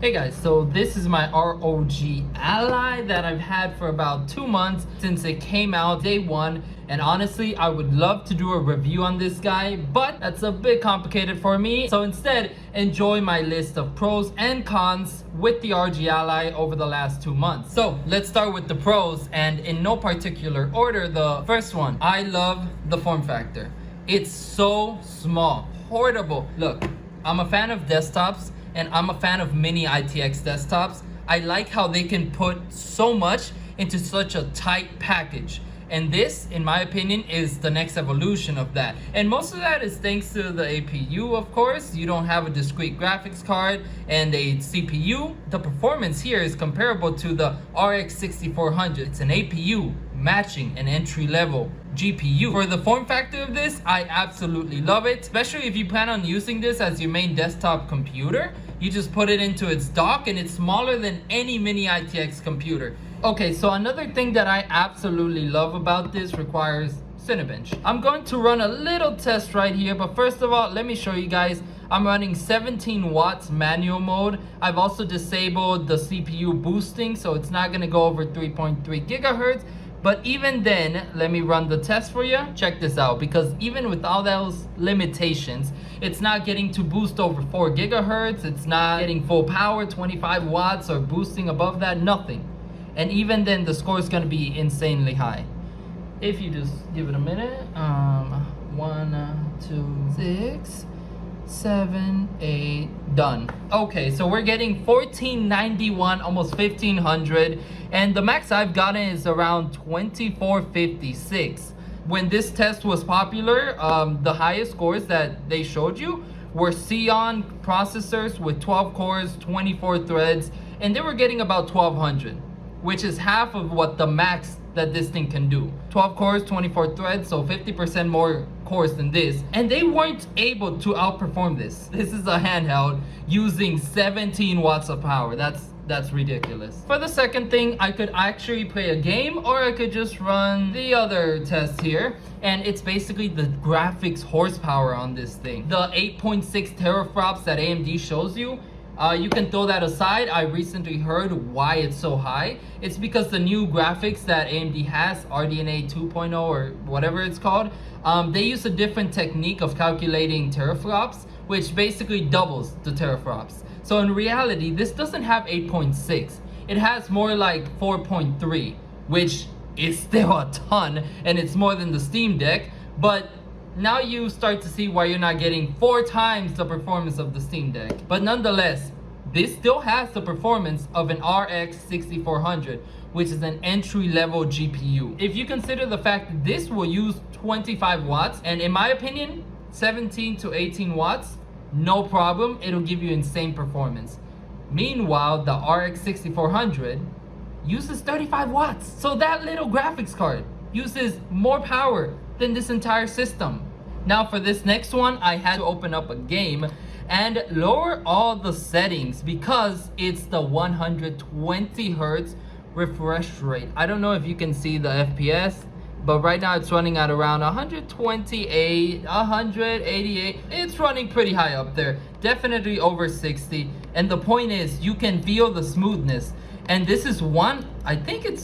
Hey guys, so this is my ROG Ally that I've had for about 2 months since it came out day one. And honestly, I would love to do a review on this guy, but that's a bit complicated for me. So instead, enjoy my list of pros and cons with the ROG Ally over the last 2 months. So let's start with the pros, and in no particular order. The first one, I love the form factor. It's so small, portable. Look, I'm a fan of desktops, and I'm a fan of mini ITX desktops. I like how they can put so much into such a tight package. And this, in my opinion, is the next evolution of that. And most of that is thanks to the APU, of course. You don't have a discrete graphics card and a CPU. The performance here is comparable to the RX 6400. It's an APU matching an entry-level GPU. For the form factor of this, I absolutely love it, especially if you plan on using this as your main desktop computer. You just put it into its dock and it's smaller than any mini ITX computer. Okay, so another thing that I absolutely love about this requires Cinebench. I'm going to run a little test right here, but first of all, let me show you guys. I'm running 17 watts manual mode. I've also disabled the CPU boosting, so it's not gonna go over 3.3 gigahertz. But even then, let me run the test for you. Check this out, because even with all those limitations, it's not getting to boost over 4 gigahertz. It's not getting full power, 25 watts, or boosting above that, nothing. And even then, the score is gonna be insanely high. If you just give it a minute, 1, 2, 6, 7, 8, done. Okay, so we're getting 1491, almost 1500, and the max I've gotten is around 2456. When this test was popular, the highest scores that they showed you were Xeon processors with 12 cores, 24 threads, and they were getting about 1200, which is half of what the max that this thing can do. 12 cores, 24 threads, so 50% more cores than this. And they weren't able to outperform this. This is a handheld using 17 watts of power. That's ridiculous. For the second thing, I could actually play a game, or I could just run the other test here. And it's basically the graphics horsepower on this thing. The 8.6 teraflops that AMD shows you, you can throw that aside. I recently heard why it's so high. It's because the new graphics that AMD has, RDNA 2.0 or whatever it's called, they use a different technique of calculating teraflops, which basically doubles the teraflops. So in reality, this doesn't have 8.6. It has more like 4.3, which is still a ton, and it's more than the Steam Deck, but now you start to see why you're not getting 4 times the performance of the Steam Deck. But nonetheless, this still has the performance of an RX 6400, which is an entry-level GPU. If you consider the fact that this will use 25 watts, and in my opinion, 17 to 18 watts, no problem, it'll give you insane performance. Meanwhile, the RX 6400 uses 35 watts. So that little graphics card uses more power than this entire system. Now for this next one, I had to open up a game and lower all the settings because it's the 120 hertz refresh rate. I don't know if you can see the FPS, but right now it's running at around 128, 188. It's running pretty high up there, definitely over 60. And the point is, you can feel the smoothness. And this is one, I think it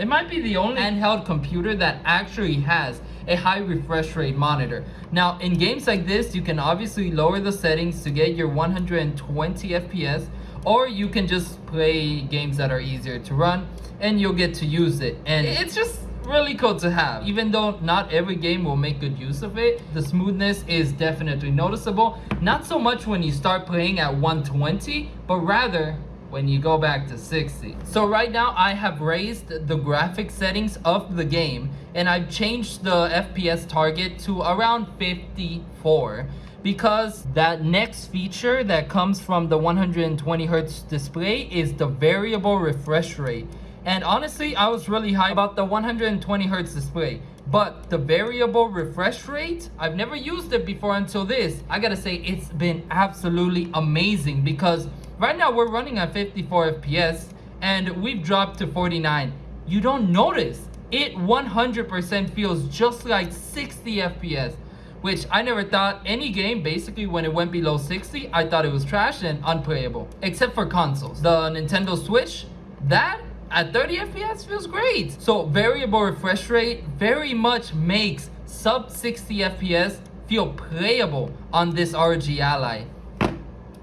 might be the only handheld computer that actually has a high refresh rate monitor. Now in games like this, you can obviously lower the settings to get your 120 FPS, or you can just play games that are easier to run and you'll get to use it. And it's just really cool to have. Even though not every game will make good use of it, the smoothness is definitely noticeable. Not so much when you start playing at 120, but rather when you go back to 60. So right now I have raised the graphics settings of the game, and I've changed the FPS target to around 54, because that next feature that comes from the 120 hertz display is the variable refresh rate. And honestly, I was really high about the 120 hertz display, but the variable refresh rate, I've never used it before until this. I gotta say, it's been absolutely amazing, because right now we're running at 54 FPS and we've dropped to 49. You don't notice. It 100% feels just like 60 FPS, which I never thought any game, basically when it went below 60, I thought it was trash and unplayable, except for consoles. The Nintendo Switch, that at 30 FPS feels great. So variable refresh rate very much makes sub 60 FPS feel playable on this ROG Ally.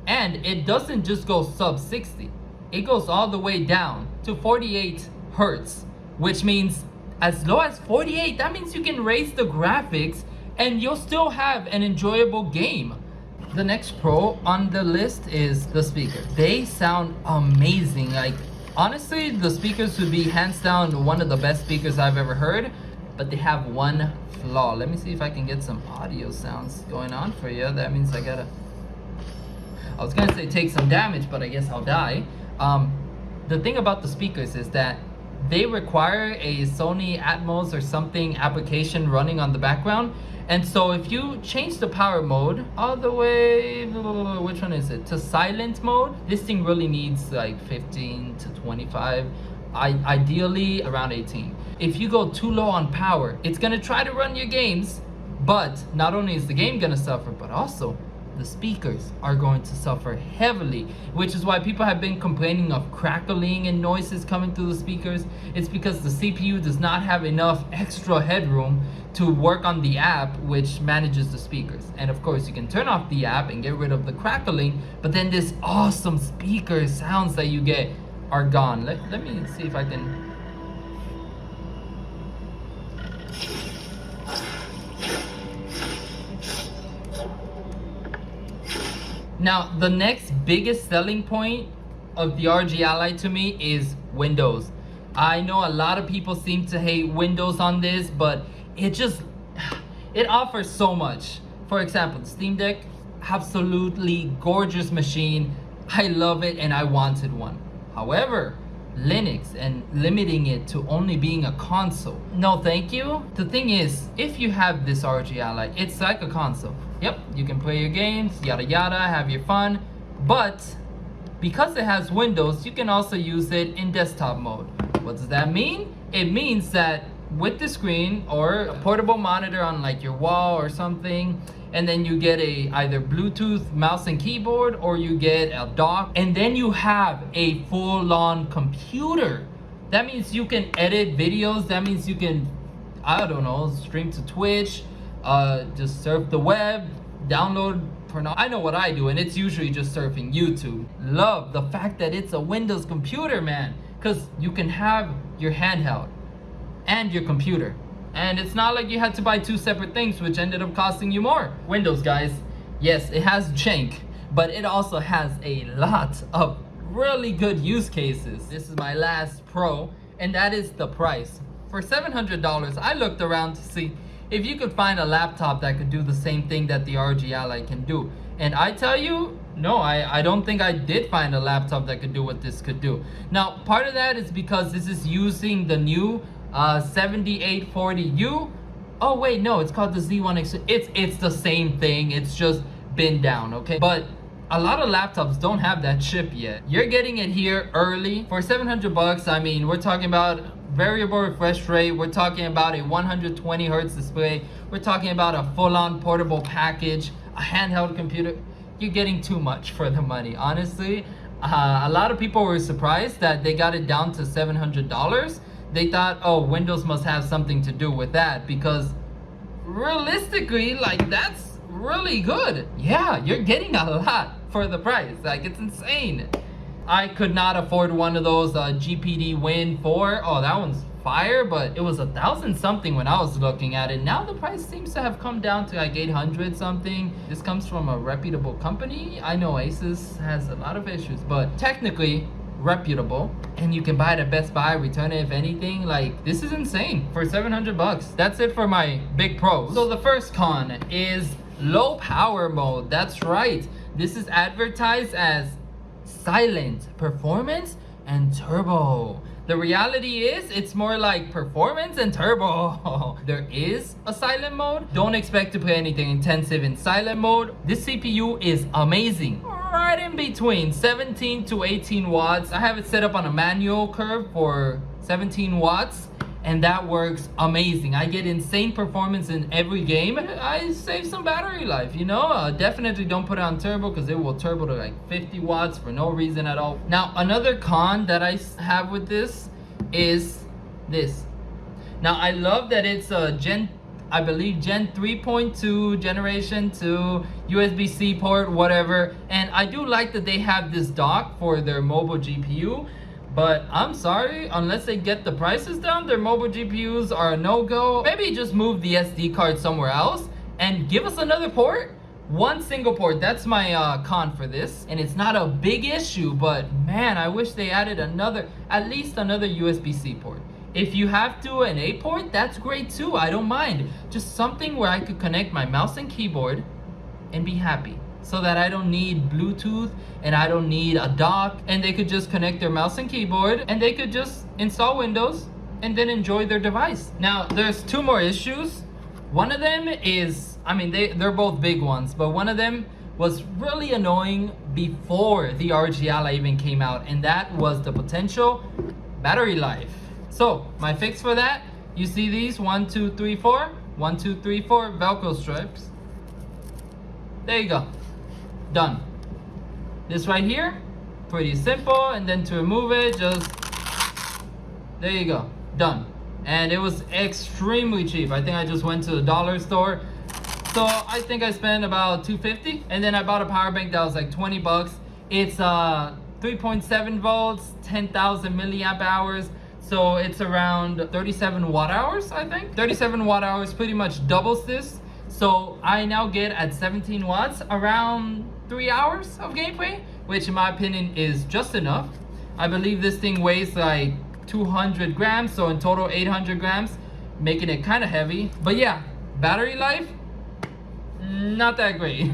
And it doesn't just go sub 60, it goes all the way down to 48 Hertz, which means as low as 48, that means you can raise the graphics and you'll still have an enjoyable game. The next pro on the list is the speakers. They sound amazing. Like, honestly, the speakers would be hands down one of the best speakers I've ever heard, but they have one flaw. Let me see if I can get some audio sounds going on for you. That means I was gonna say take some damage, but I guess I'll die. The thing about the speakers is that they require a Sony Atmos or something application running on the background. And so if you change the power mode all the way, which one is it, to silent mode, this thing really needs like 15 to 25, ideally around 18. If you go too low on power, it's gonna try to run your games, but not only is the game gonna suffer, but also the speakers are going to suffer heavily, which is why people have been complaining of crackling and noises coming through the speakers. It's because the CPU does not have enough extra headroom to work on the app which manages the speakers. And of course you can turn off the app and get rid of the crackling, but then this awesome speaker sounds that you get are gone. Let me see if I can. Now, the next biggest selling point of the ROG Ally to me is Windows. I know a lot of people seem to hate Windows on this, but it offers so much. For example, the Steam Deck, absolutely gorgeous machine. I love it and I wanted one. However, Linux and limiting it to only being a console, no thank you. The thing is, if you have this ROG Ally, it's like a console. Yep, you can play your games, yada yada, have your fun, but because it has Windows, you can also use it in desktop mode. What does that mean? It means that with the screen or a portable monitor on like your wall or something, and then you get a either Bluetooth mouse and keyboard, or you get a dock, and then you have a full-on computer. That means you can edit videos. That means you can, I don't know, stream to Twitch, just surf the web, download porno. I know what I do, and it's usually just surfing YouTube. Love the fact that it's a Windows computer, man, because you can have your handheld and your computer. And it's not like you had to buy two separate things, which ended up costing you more. Windows, guys, yes, it has jank, but it also has a lot of really good use cases. This is my last pro, and that is the price. For $700, I looked around to see if you could find a laptop that could do the same thing that the ROG Ally can do. And I tell you, no, I don't think I did find a laptop that could do what this could do. Now, part of that is because this is using the new 7840U. Oh wait, no, it's called the Z1X. It's the same thing, it's just been down, okay? But a lot of laptops don't have that chip yet. You're getting it here early for $700. I mean, we're talking about variable refresh rate, we're talking about a 120 Hertz display, we're talking about a full-on portable package, a handheld computer. You're getting too much for the money, honestly. A lot of people were surprised that they got it down to $700. They thought, oh, Windows must have something to do with that, because realistically, like, that's really good. Yeah, you're getting a lot for the price. Like, it's insane. I could not afford one of those GPD Win 4. Oh, that one's fire, but it was 1,000 something when I was looking at it. Now the price seems to have come down to like 800 something. This comes from a reputable company. I know Asus has a lot of issues, but technically reputable, and you can buy it at Best Buy, return it if anything. Like, this is insane for $700. That's it for my big pros. So the first con is low power mode. That's right, this is advertised as silent, performance, and turbo. The reality is, it's more like performance and turbo. There is a silent mode. Don't expect to play anything intensive in silent mode. This CPU is amazing. Right in between 17 to 18 watts. I have it set up on a manual curve for 17 watts. and that works amazing. I get insane performance in every game. I save some battery life, you know. Definitely don't put it on turbo because it will turbo to like 50 watts for no reason at all. Now, another con that I have with this is this. Now, I love that it's a I believe Gen 3.2, Generation 2, USB-C port, whatever. And I do like that they have this dock for their mobile GPU. But I'm sorry, unless they get the prices down, their mobile GPUs are a no-go. Maybe just move the SD card somewhere else and give us another port. One single port, that's my con for this. And it's not a big issue, but man, I wish they added at least another USB-C port. If you have an A port, that's great too, I don't mind. Just something where I could connect my mouse and keyboard and be happy. So that I don't need Bluetooth and I don't need a dock, and they could just connect their mouse and keyboard and they could just install Windows and then enjoy their device. Now, there's two more issues. One of them is, I mean, they're both big ones, but one of them was really annoying before the ROG Ally even came out, and that was the potential battery life. So my fix for that, you see these 1, 2, 3, 4, 1, 2, 3, 4 Velcro strips. There you go, done. This right here, pretty simple, and then to remove it, just there you go, done. And it was extremely cheap. I think I just went to the dollar store, so I think I spent about $2.50, and then I bought a power bank that was like 20 bucks. It's 3.7 volts, 10,000 milliamp hours. So it's around 37 watt hours, I think. 37 watt hours pretty much doubles this. So I now get at 17 watts around 3 hours of gameplay, which in my opinion is just enough. I believe this thing weighs like 200 grams, so in total 800 grams, making it kind of heavy. But yeah, battery life, not that great.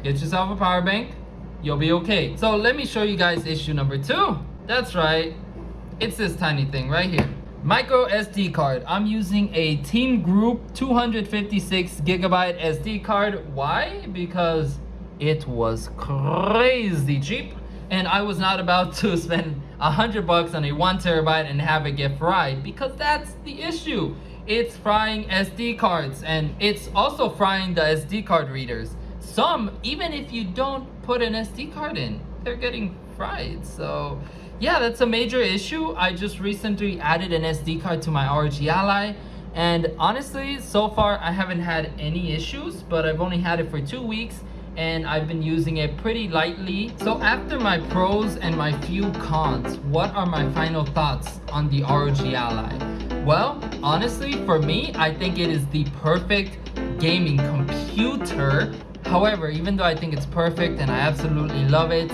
Get yourself a power bank, you'll be okay. So let me show you guys issue number 2. That's right. It's this tiny thing right here. Micro SD card. I'm using a Team Group 256 gigabyte SD card. Why? Because it was crazy cheap, and I was not about to spend $100 on a 1 terabyte and have it get fried, because that's the issue. It's frying SD cards, and it's also frying the SD card readers. Some, even if you don't put an SD card in, they're getting fried. So yeah, that's a major issue. I just recently added an SD card to my ROG Ally, and honestly, so far I haven't had any issues, but I've only had it for 2 weeks and I've been using it pretty lightly. So after my pros and my few cons, what are my final thoughts on the ROG Ally? Well, honestly, for me, I think it is the perfect gaming computer. However, even though I think it's perfect and I absolutely love it,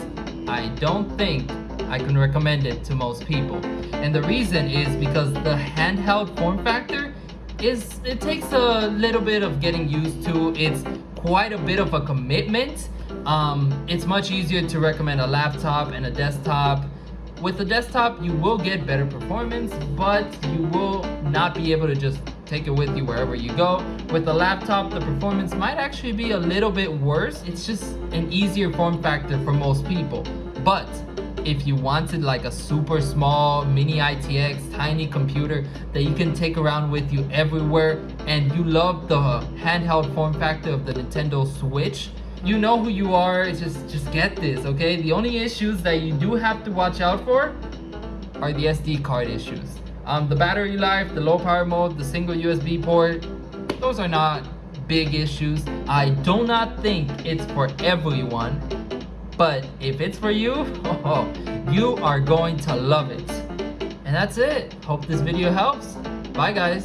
I don't think I can recommend it to most people. And the reason is because the handheld form factor it takes a little bit of getting used to. It's quite a bit of a commitment. It's much easier to recommend a laptop and a desktop. With the desktop, you will get better performance, but you will not be able to just take it with you wherever you go. With the laptop, the performance might actually be a little bit worse. It's just an easier form factor for most people. But if you wanted like a super small mini ITX tiny computer that you can take around with you everywhere, and you love the handheld form factor of the Nintendo Switch, you know who you are. Just get this, okay? The only issues that you do have to watch out for are the SD card issues. The battery life, the low power mode, the single USB port, those are not big issues. I do not think it's for everyone, but if it's for you, you are going to love it. And that's it. Hope this video helps. Bye guys.